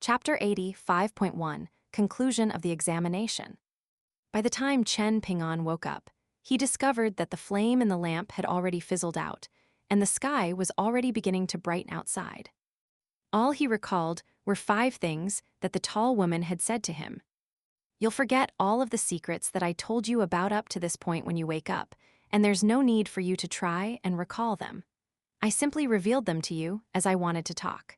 Chapter 80, 5.1, Conclusion of the Examination. By the time Chen Ping'an woke up, he discovered that the flame in the lamp had already fizzled out, and the sky was already beginning to brighten outside. All he recalled were 5 things that the tall woman had said to him. "You'll forget all of the secrets that I told you about up to this point when you wake up, and there's no need for you to try and recall them. I simply revealed them to you as I wanted to talk.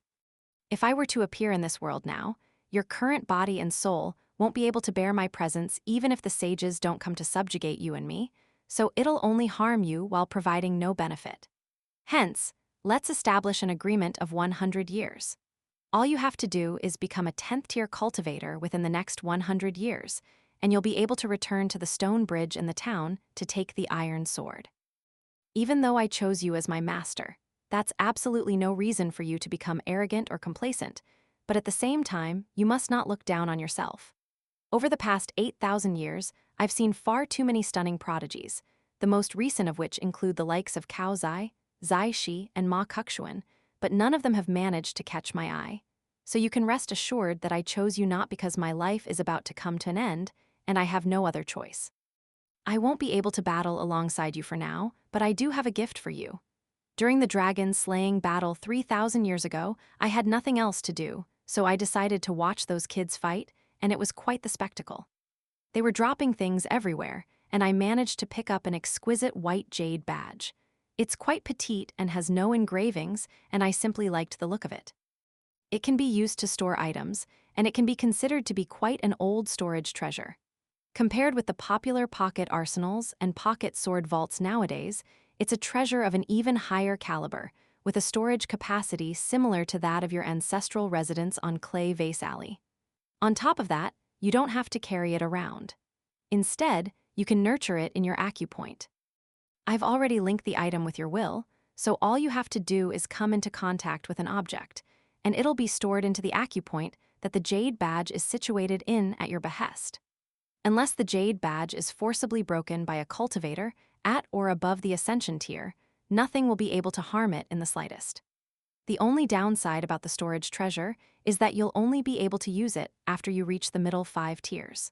If I were to appear in this world now, your current body and soul won't be able to bear my presence even if the sages don't come to subjugate you and me, so it'll only harm you while providing no benefit. Hence, let's establish an agreement of 100 years. All you have to do is become a 10th-tier cultivator within the next 100 years, and you'll be able to return to the stone bridge in the town to take the iron sword. Even though I chose you as my master, that's absolutely no reason for you to become arrogant or complacent, but at the same time, you must not look down on yourself. Over the past 8,000 years, I've seen far too many stunning prodigies, the most recent of which include the likes of Cao Zai, Zai Shi, and Ma Kexuan, but none of them have managed to catch my eye. So you can rest assured that I chose you not because my life is about to come to an end, and I have no other choice. I won't be able to battle alongside you for now, but I do have a gift for you. During the dragon-slaying battle 3,000 years ago, I had nothing else to do, so I decided to watch those kids fight, and it was quite the spectacle. They were dropping things everywhere, and I managed to pick up an exquisite white jade badge. It's quite petite and has no engravings, and I simply liked the look of it. It can be used to store items, and it can be considered to be quite an old storage treasure. Compared with the popular pocket arsenals and pocket sword vaults nowadays, it's a treasure of an even higher caliber, with a storage capacity similar to that of your ancestral residence on Clay Vase Alley. On top of that, you don't have to carry it around. Instead, you can nurture it in your acupoint. I've already linked the item with your will, so all you have to do is come into contact with an object, and it'll be stored into the acupoint that the jade badge is situated in at your behest. Unless the jade badge is forcibly broken by a cultivator at or above the ascension tier, nothing will be able to harm it in the slightest. The only downside about the storage treasure is that you'll only be able to use it after you reach the middle 5 tiers.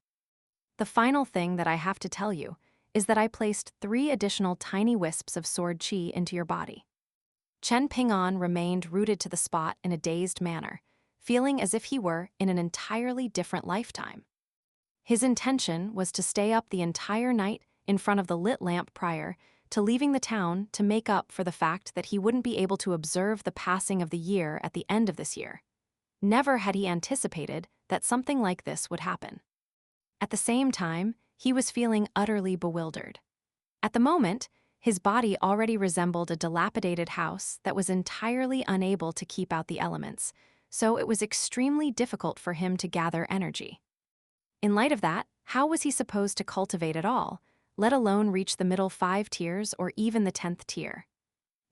The final thing that I have to tell you is that I placed 3 additional tiny wisps of sword chi into your body. Chen Ping'an remained rooted to the spot in a dazed manner, feeling as if he were in an entirely different lifetime. His intention was to stay up the entire night in front of the lit lamp prior to leaving the town to make up for the fact that he wouldn't be able to observe the passing of the year at the end of this year. Never had he anticipated that something like this would happen. At the same time, he was feeling utterly bewildered. At the moment, his body already resembled a dilapidated house that was entirely unable to keep out the elements, so it was extremely difficult for him to gather energy. In light of that, how was he supposed to cultivate at all, let alone reach the middle 5 tiers or even the 10th tier?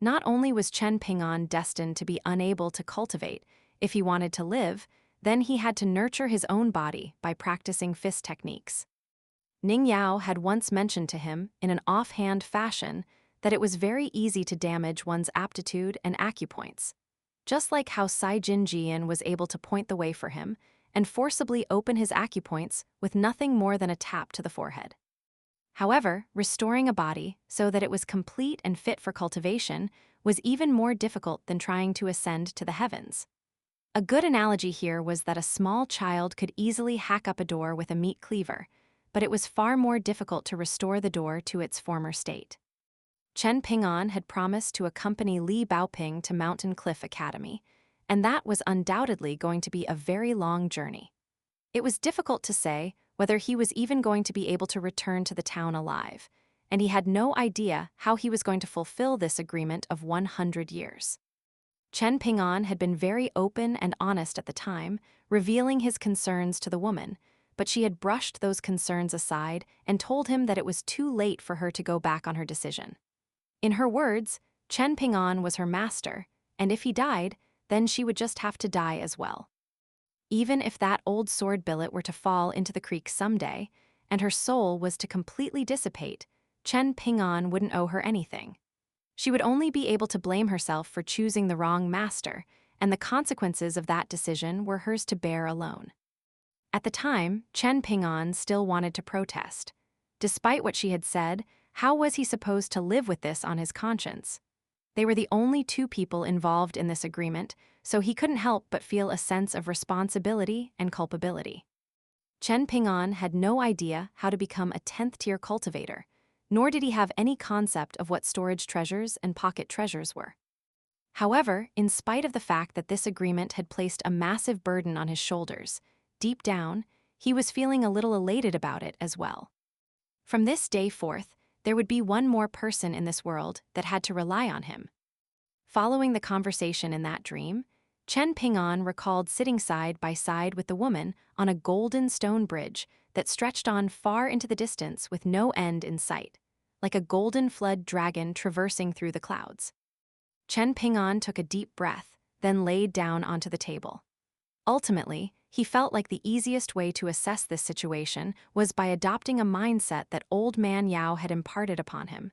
Not only was Chen Ping'an destined to be unable to cultivate, if he wanted to live, then he had to nurture his own body by practicing fist techniques. Ning Yao had once mentioned to him, in an offhand fashion, that it was very easy to damage one's aptitude and acupoints. Just like how Sai Jin Jian was able to point the way for him and forcibly open his acupoints with nothing more than a tap to the forehead. However, restoring a body so that it was complete and fit for cultivation was even more difficult than trying to ascend to the heavens. A good analogy here was that a small child could easily hack up a door with a meat cleaver, but it was far more difficult to restore the door to its former state. Chen Ping'an had promised to accompany Li Baoping to Mountain Cliff Academy, and that was undoubtedly going to be a very long journey. It was difficult to say whether he was even going to be able to return to the town alive, and he had no idea how he was going to fulfill this agreement of 100 years. Chen Ping'an had been very open and honest at the time, revealing his concerns to the woman, but she had brushed those concerns aside and told him that it was too late for her to go back on her decision. In her words, Chen Ping'an was her master, and if he died, then she would just have to die as well. Even if that old sword billet were to fall into the creek someday, and her soul was to completely dissipate, Chen Ping'an wouldn't owe her anything. She would only be able to blame herself for choosing the wrong master, and the consequences of that decision were hers to bear alone. At the time, Chen Ping'an still wanted to protest. Despite what she had said, how was he supposed to live with this on his conscience? They were the only two people involved in this agreement, so he couldn't help but feel a sense of responsibility and culpability. Chen Ping'an had no idea how to become a 10th-tier cultivator, nor did he have any concept of what storage treasures and pocket treasures were. However, in spite of the fact that this agreement had placed a massive burden on his shoulders, deep down, he was feeling a little elated about it as well. From this day forth, there would be one more person in this world that had to rely on him. Following the conversation in that dream, Chen Ping'an recalled sitting side by side with the woman on a golden stone bridge that stretched on far into the distance with no end in sight, like a golden flood dragon traversing through the clouds. Chen Ping'an took a deep breath, then laid down onto the table. Ultimately, he felt like the easiest way to assess this situation was by adopting a mindset that Old Man Yao had imparted upon him.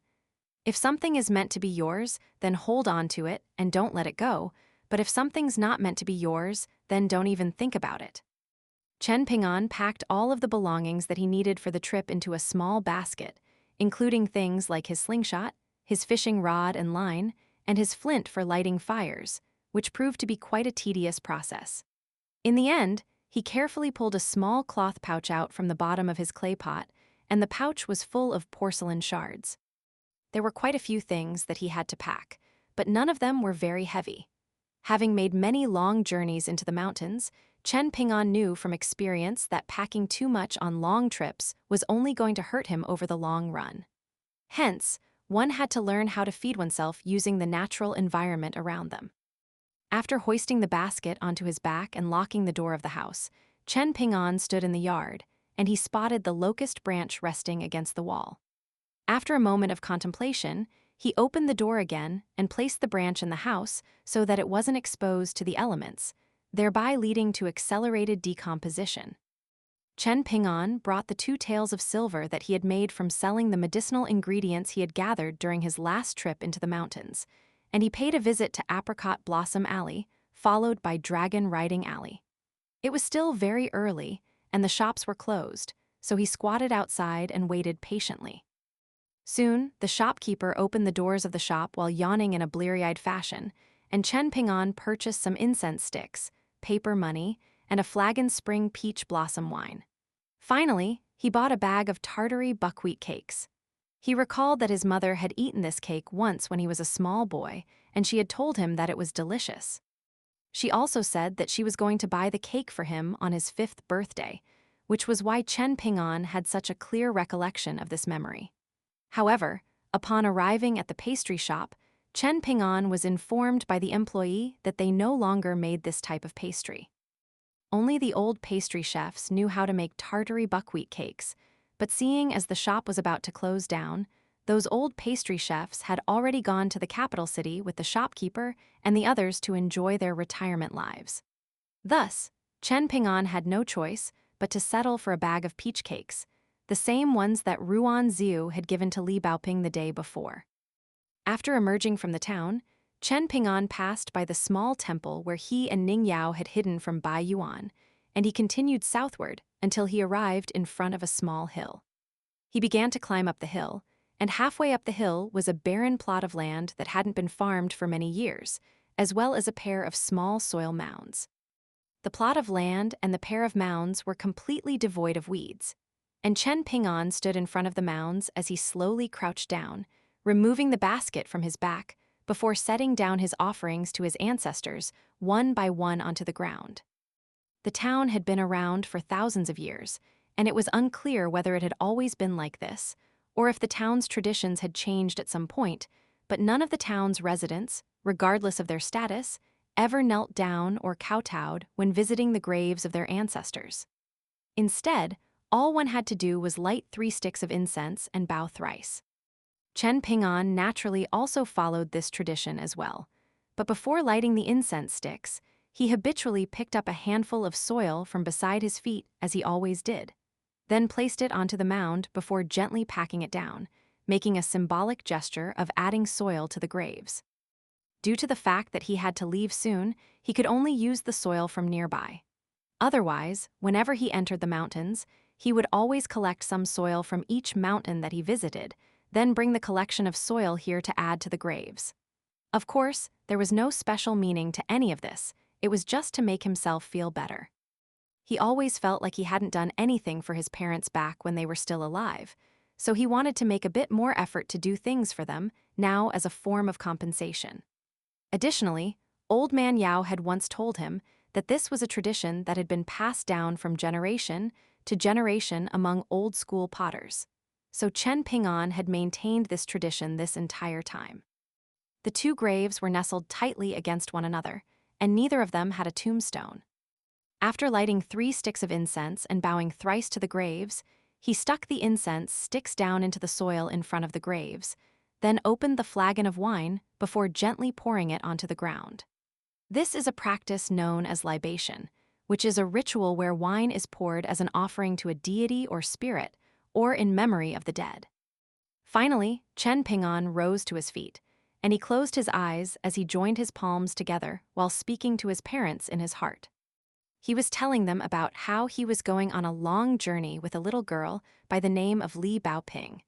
If something is meant to be yours, then hold on to it and don't let it go, but if something's not meant to be yours, then don't even think about it. Chen Ping'an packed all of the belongings that he needed for the trip into a small basket, including things like his slingshot, his fishing rod and line, and his flint for lighting fires, which proved to be quite a tedious process. In the end, he carefully pulled a small cloth pouch out from the bottom of his clay pot, and the pouch was full of porcelain shards. There were quite a few things that he had to pack, but none of them were very heavy. Having made many long journeys into the mountains, Chen Ping'an knew from experience that packing too much on long trips was only going to hurt him over the long run. Hence, one had to learn how to feed oneself using the natural environment around them. After hoisting the basket onto his back and locking the door of the house, Chen Ping'an stood in the yard, and he spotted the locust branch resting against the wall. After a moment of contemplation, he opened the door again and placed the branch in the house so that it wasn't exposed to the elements, thereby leading to accelerated decomposition. Chen Ping'an brought the 2 taels of silver that he had made from selling the medicinal ingredients he had gathered during his last trip into the mountains, and he paid a visit to Apricot Blossom Alley, followed by Dragon Riding Alley. It was still very early, and the shops were closed, so he squatted outside and waited patiently. Soon, the shopkeeper opened the doors of the shop while yawning in a bleary-eyed fashion, and Chen Ping'an purchased some incense sticks, paper money, and a flagon spring peach blossom wine. Finally, he bought a bag of Tartary buckwheat cakes. He recalled that his mother had eaten this cake once when he was a small boy, and she had told him that it was delicious. She also said that she was going to buy the cake for him on his 5th birthday, which was why Chen Ping'an had such a clear recollection of this memory. However, upon arriving at the pastry shop, Chen Ping'an was informed by the employee that they no longer made this type of pastry. Only the old pastry chefs knew how to make Tartary buckwheat cakes, but seeing as the shop was about to close down, those old pastry chefs had already gone to the capital city with the shopkeeper and the others to enjoy their retirement lives. Thus, Chen Ping'an had no choice but to settle for a bag of peach cakes, the same ones that Ruan Xiu had given to Li Baoping the day before. After emerging from the town, Chen Ping'an passed by the small temple where he and Ning Yao had hidden from Bai Yuan, and he continued southward until he arrived in front of a small hill. He began to climb up the hill, and halfway up the hill was a barren plot of land that hadn't been farmed for many years, as well as a pair of small soil mounds. The plot of land and the pair of mounds were completely devoid of weeds, and Chen Ping'an stood in front of the mounds as he slowly crouched down, removing the basket from his back before setting down his offerings to his ancestors one by one onto the ground. The town had been around for thousands of years, and it was unclear whether it had always been like this, or if the town's traditions had changed at some point, but none of the town's residents, regardless of their status, ever knelt down or kowtowed when visiting the graves of their ancestors. Instead, all one had to do was light 3 sticks of incense and bow thrice. Chen Ping'an naturally also followed this tradition as well, but before lighting the incense sticks, he habitually picked up a handful of soil from beside his feet as he always did, then placed it onto the mound before gently packing it down, making a symbolic gesture of adding soil to the graves. Due to the fact that he had to leave soon, he could only use the soil from nearby. Otherwise, whenever he entered the mountains, he would always collect some soil from each mountain that he visited, then bring the collection of soil here to add to the graves. Of course, there was no special meaning to any of this, it was just to make himself feel better. He always felt like he hadn't done anything for his parents back when they were still alive, so he wanted to make a bit more effort to do things for them, now as a form of compensation. Additionally, Old Man Yao had once told him that this was a tradition that had been passed down from generation to generation among old-school potters. So Chen Ping'an had maintained this tradition this entire time. The two graves were nestled tightly against one another, and neither of them had a tombstone. After lighting 3 sticks of incense and bowing thrice to the graves, he stuck the incense sticks down into the soil in front of the graves, then opened the flagon of wine before gently pouring it onto the ground. This is a practice known as libation, which is a ritual where wine is poured as an offering to a deity or spirit, or in memory of the dead. Finally, Chen Ping'an rose to his feet, and he closed his eyes as he joined his palms together while speaking to his parents in his heart. He was telling them about how he was going on a long journey with a little girl by the name of Li Baoping,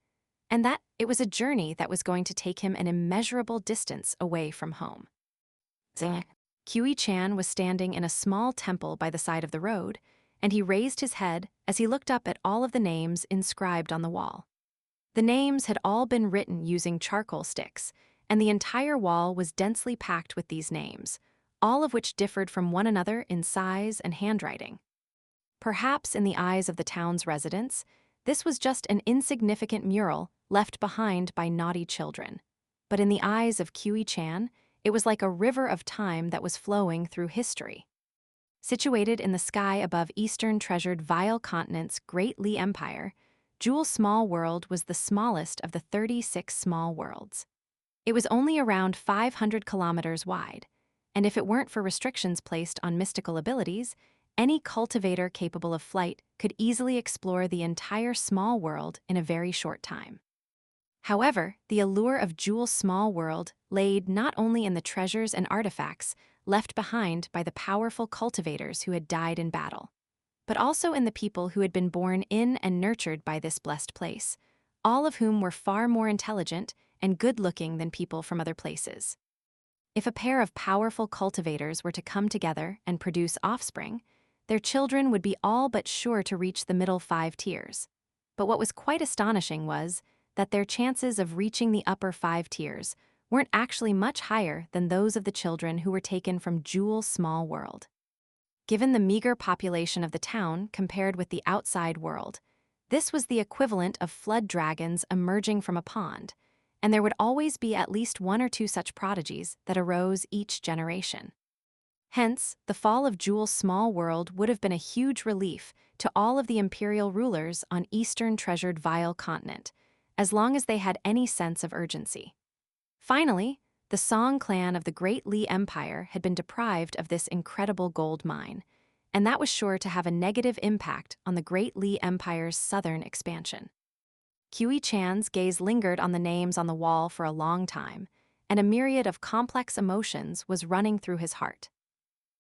and that it was a journey that was going to take him an immeasurable distance away from home. Kui Chan was standing in a small temple by the side of the road, and he raised his head as he looked up at all of the names inscribed on the wall. The names had all been written using charcoal sticks, and the entire wall was densely packed with these names, all of which differed from one another in size and handwriting. Perhaps in the eyes of the town's residents, this was just an insignificant mural left behind by naughty children. But in the eyes of Kui Chan, it was like a river of time that was flowing through history. Situated in the sky above Eastern Treasured Vile Continent's Great Li Empire, Jewel Small World was the smallest of the 36 small worlds. It was only around 500 kilometers wide, and if it weren't for restrictions placed on mystical abilities, any cultivator capable of flight could easily explore the entire small world in a very short time. However, the allure of Jewel Small World laid not only in the treasures and artifacts left behind by the powerful cultivators who had died in battle, but also in the people who had been born in and nurtured by this blessed place, all of whom were far more intelligent and good-looking than people from other places. If a pair of powerful cultivators were to come together and produce offspring, their children would be all but sure to reach the middle 5 tiers. But what was quite astonishing was that their chances of reaching the upper 5 tiers weren't actually much higher than those of the children who were taken from Jewel Small World. Given the meager population of the town compared with the outside world, this was the equivalent of flood dragons emerging from a pond, and there would always be at least 1 or 2 such prodigies that arose each generation. Hence, the fall of Jewel Small World would have been a huge relief to all of the imperial rulers on Eastern Treasured Vile Continent, as long as they had any sense of urgency. Finally, the Song clan of the Great Li Empire had been deprived of this incredible gold mine, and that was sure to have a negative impact on the Great Li Empire's southern expansion. Kui Chan's gaze lingered on the names on the wall for a long time, and a myriad of complex emotions was running through his heart.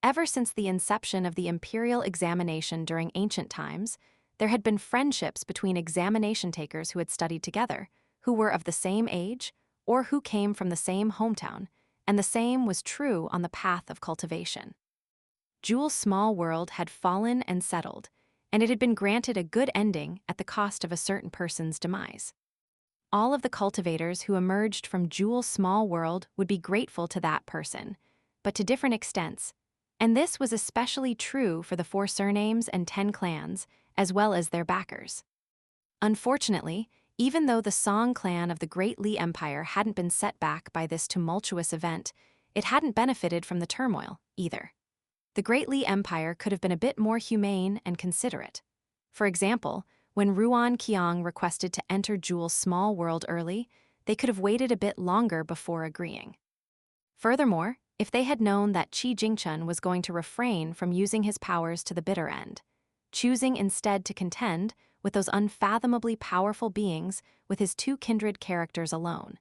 Ever since the inception of the imperial examination during ancient times, there had been friendships between examination takers who had studied together, who were of the same age, or who came from the same hometown, and the same was true on the path of cultivation. Jewel Small World had fallen and settled, and it had been granted a good ending at the cost of a certain person's demise. All of the cultivators who emerged from Jewel Small World would be grateful to that person, but to different extents, and this was especially true for the 4 surnames and 10 clans, as well as their backers. Unfortunately, even though the Song clan of the Great Li Empire hadn't been set back by this tumultuous event, it hadn't benefited from the turmoil, either. The Great Li Empire could have been a bit more humane and considerate. For example, when Ruan Qiang requested to enter Jewel Small World early, they could have waited a bit longer before agreeing. Furthermore, if they had known that Qi Jingchen was going to refrain from using his powers to the bitter end, choosing instead to contend with those unfathomably powerful beings with his 2 kindred characters alone,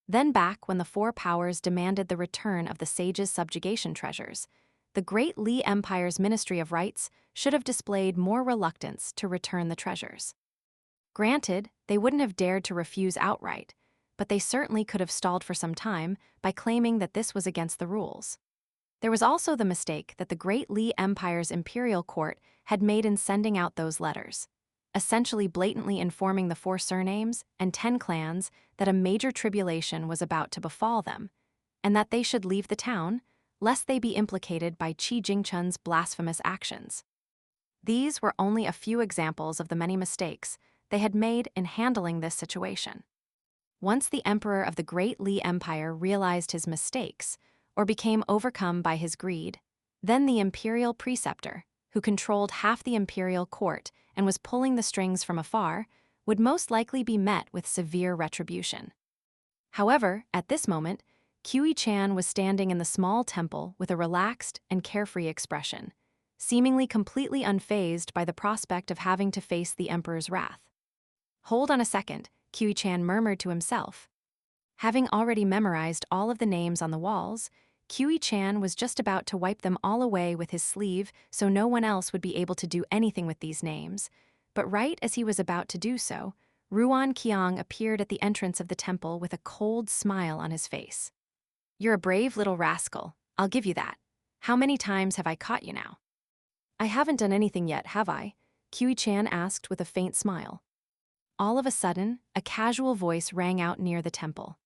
Then back when the Four Powers demanded the return of the sage's subjugation treasures, the Great Li Empire's Ministry of Rights should have displayed more reluctance to return the treasures. Granted, they wouldn't have dared to refuse outright, but they certainly could have stalled for some time by claiming that this was against the rules. There was also the mistake that the Great Li Empire's imperial court had made in sending out those letters, essentially blatantly informing the four surnames and 10 clans that a major tribulation was about to befall them, and that they should leave the town, lest they be implicated by Qi Jingchun's blasphemous actions. These were only a few examples of the many mistakes they had made in handling this situation. Once the emperor of the Great Li Empire realized his mistakes, or became overcome by his greed, then the imperial preceptor, who controlled half the imperial court and was pulling the strings from afar, would most likely be met with severe retribution. However, at this moment, Qiu Chan was standing in the small temple with a relaxed and carefree expression, seemingly completely unfazed by the prospect of having to face the emperor's wrath. "Hold on a second," Qiu Chan murmured to himself. Having already memorized all of the names on the walls, Qiu Chan was just about to wipe them all away with his sleeve so no one else would be able to do anything with these names. But right as he was about to do so, Ruan Qiang appeared at the entrance of the temple with a cold smile on his face. "You're a brave little rascal, I'll give you that. How many times have I caught you now?" "I haven't done anything yet, have I?" Qiu Chan asked with a faint smile. All of a sudden, a casual voice rang out near the temple.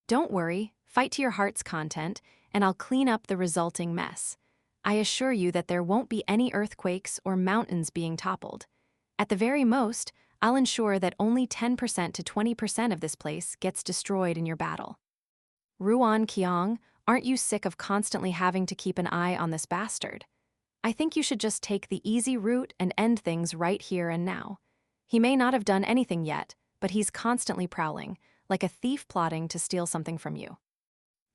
"Don't worry, fight to your heart's content, and I'll clean up the resulting mess. I assure you that there won't be any earthquakes or mountains being toppled. At the very most, I'll ensure that only 10% to 20% of this place gets destroyed in your battle." "Ruan Qiang, aren't you sick of constantly having to keep an eye on this bastard? I think you should just take the easy route and end things right here and now. He may not have done anything yet, but he's constantly prowling, like a thief plotting to steal something from you."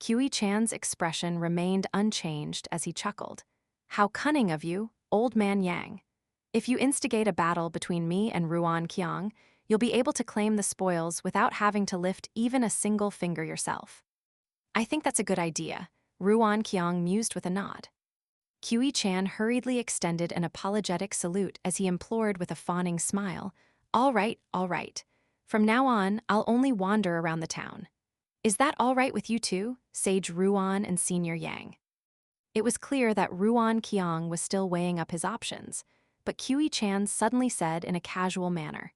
Qiu Chan's expression remained unchanged as he chuckled. "How cunning of you, old man Yang. If you instigate a battle between me and Ruan Qiang, you'll be able to claim the spoils without having to lift even a single finger yourself." "I think that's a good idea," Ruan Qiang mused with a nod. Qiu Chan hurriedly extended an apologetic salute as he implored with a fawning smile, all right. From now on, I'll only wander around the town. Is that all right with you too, Sage Ruan and Senior Yang?" It was clear that Ruan Qiang was still weighing up his options, but Qiu Chan suddenly said in a casual manner,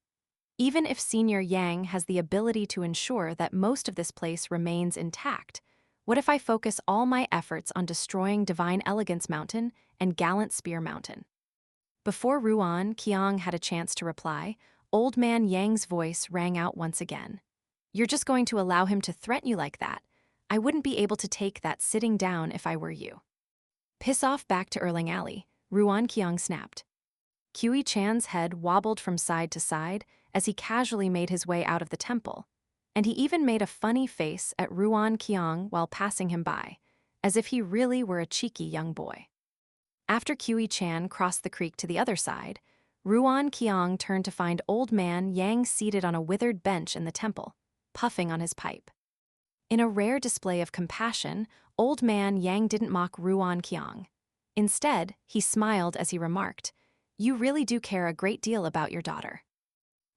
"Even if Senior Yang has the ability to ensure that most of this place remains intact, what if I focus all my efforts on destroying Divine Elegance Mountain and Gallant Spear Mountain?" Before Ruan Qiang had a chance to reply, Old Man Yang's voice rang out once again. "You're just going to allow him to threaten you like that? I wouldn't be able to take that sitting down if I were you." "Piss off back to Erlang Alley," Ruan Qiang snapped. Qiu Chan's head wobbled from side to side as he casually made his way out of the temple, and he even made a funny face at Ruan Qiang while passing him by, as if he really were a cheeky young boy. After Qiu Chan crossed the creek to the other side, Ruan Qiang turned to find Old Man Yang seated on a withered bench in the temple, puffing on his pipe. In a rare display of compassion, Old Man Yang didn't mock Ruan Qiang. Instead, he smiled as he remarked, "You really do care a great deal about your daughter."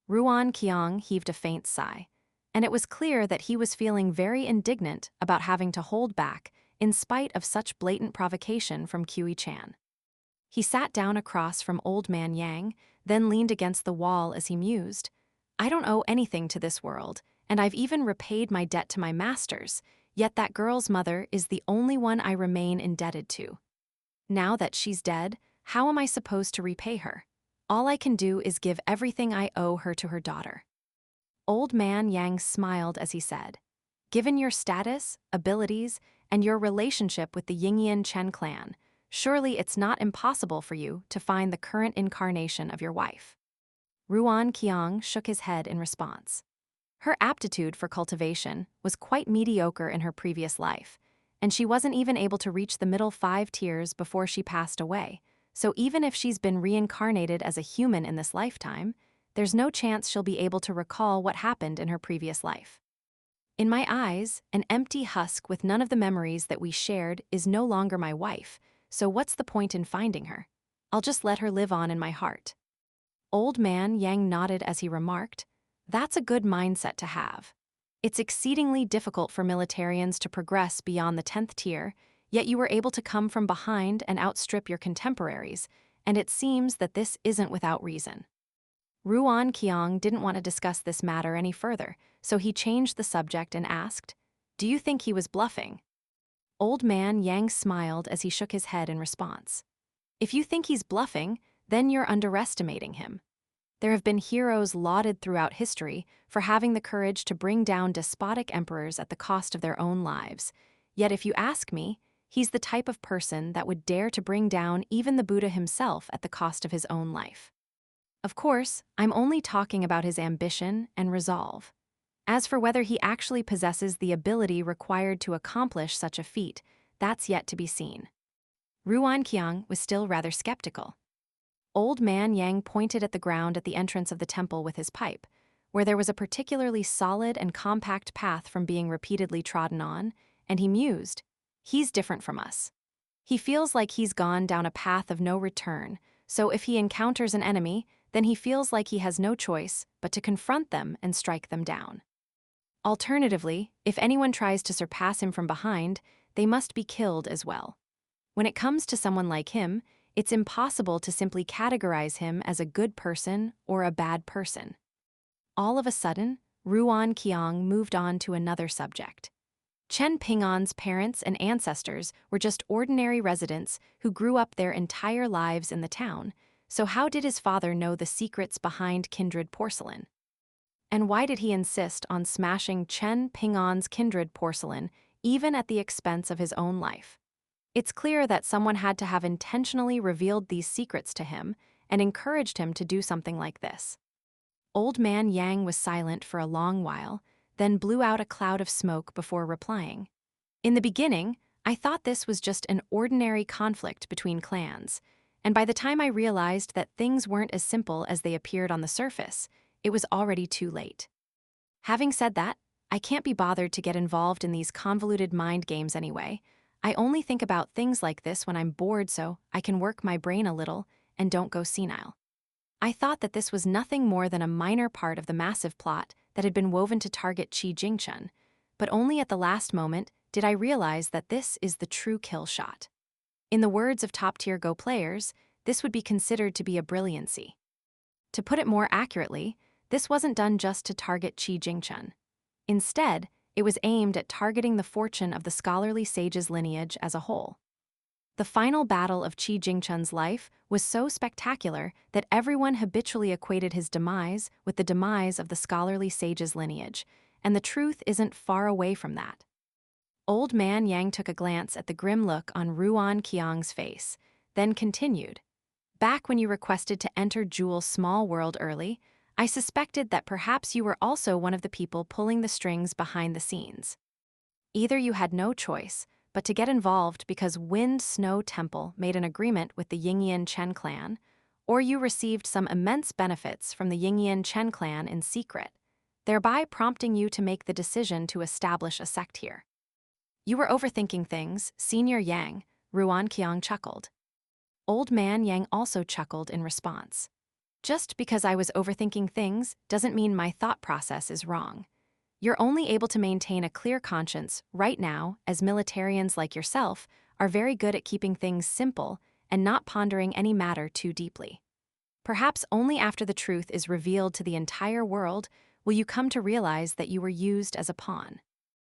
Ruan Qiang heaved a faint sigh, and it was clear that he was feeling very indignant about having to hold back in spite of such blatant provocation from Qiu Chan. He sat down across from Old Man Yang, then leaned against the wall as he mused, "I don't owe anything to this world, and I've even repaid my debt to my masters, yet that girl's mother is the only one I remain indebted to. Now that she's dead, how am I supposed to repay her? All I can do is give everything I owe her to her daughter." Old Man Yang smiled as he said, "Given your status, abilities, and your relationship with the Yingyan Chen clan, surely it's not impossible for you to find the current incarnation of your wife." Ruan Qiang shook his head in response. Her aptitude for cultivation was quite mediocre in her previous life, and she wasn't even able to reach the middle 5 tiers before she passed away, so even if she's been reincarnated as a human in this lifetime, there's no chance she'll be able to recall what happened in her previous life. In my eyes, an empty husk with none of the memories that we shared is no longer my wife, so what's the point in finding her? I'll just let her live on in my heart. Old man Yang nodded as he remarked, "That's a good mindset to have. It's exceedingly difficult for militarians to progress beyond the 10th tier, yet you were able to come from behind and outstrip your contemporaries, and it seems that this isn't without reason." Ruan Qiang didn't want to discuss this matter any further, so he changed the subject and asked, "Do you think he was bluffing?" Old man Yang smiled as he shook his head in response. "If you think he's bluffing, then you're underestimating him. There have been heroes lauded throughout history for having the courage to bring down despotic emperors at the cost of their own lives. Yet if you ask me, he's the type of person that would dare to bring down even the Buddha himself at the cost of his own life. Of course, I'm only talking about his ambition and resolve. As for whether he actually possesses the ability required to accomplish such a feat, that's yet to be seen." Ruan Qiang was still rather skeptical. Old man Yang pointed at the ground at the entrance of the temple with his pipe, where there was a particularly solid and compact path from being repeatedly trodden on, and he mused, "He's different from us. He feels like he's gone down a path of no return, so if he encounters an enemy, then he feels like he has no choice but to confront them and strike them down. Alternatively, if anyone tries to surpass him from behind, they must be killed as well. When it comes to someone like him, it's impossible to simply categorize him as a good person or a bad person." All of a sudden, Ruan Qiang moved on to another subject. Chen Ping'an's parents and ancestors were just ordinary residents who grew up their entire lives in the town, so how did his father know the secrets behind Kindred porcelain? And why did he insist on smashing Chen Ping'an's Kindred porcelain even at the expense of his own life? It's clear that someone had to have intentionally revealed these secrets to him and encouraged him to do something like this. Old man Yang was silent for a long while, then blew out a cloud of smoke before replying. "In the beginning, I thought this was just an ordinary conflict between clans, and by the time I realized that things weren't as simple as they appeared on the surface, it was already too late. Having said that, I can't be bothered to get involved in these convoluted mind games anyway. I only think about things like this when I'm bored so I can work my brain a little and don't go senile. I thought that this was nothing more than a minor part of the massive plot that had been woven to target Qi Jingchen, but only at the last moment did I realize that this is the true kill shot. In the words of top-tier Go players, this would be considered to be a brilliancy. To put it more accurately, this wasn't done just to target Qi Jingchen. Instead, it was aimed at targeting the fortune of the scholarly sage's lineage as a whole. The final battle of Qi Jingchen's life was so spectacular that everyone habitually equated his demise with the demise of the scholarly sage's lineage, and the truth isn't far away from that. Old man Yang took a glance at the grim look on Ruan Qiang's face, then continued, "Back when you requested to enter Jewel's small world early, I suspected that perhaps you were also one of the people pulling the strings behind the scenes. Either you had no choice but to get involved because Wind Snow Temple made an agreement with the Yingyan Chen clan, or you received some immense benefits from the Yingyan Chen clan in secret, thereby prompting you to make the decision to establish a sect here. You were overthinking things, Senior Yang," Ruan Qiang chuckled. Old man Yang also chuckled in response. "Just because I was overthinking things doesn't mean my thought process is wrong. You're only able to maintain a clear conscience right now as militarians like yourself are very good at keeping things simple and not pondering any matter too deeply. Perhaps only after the truth is revealed to the entire world will you come to realize that you were used as a pawn."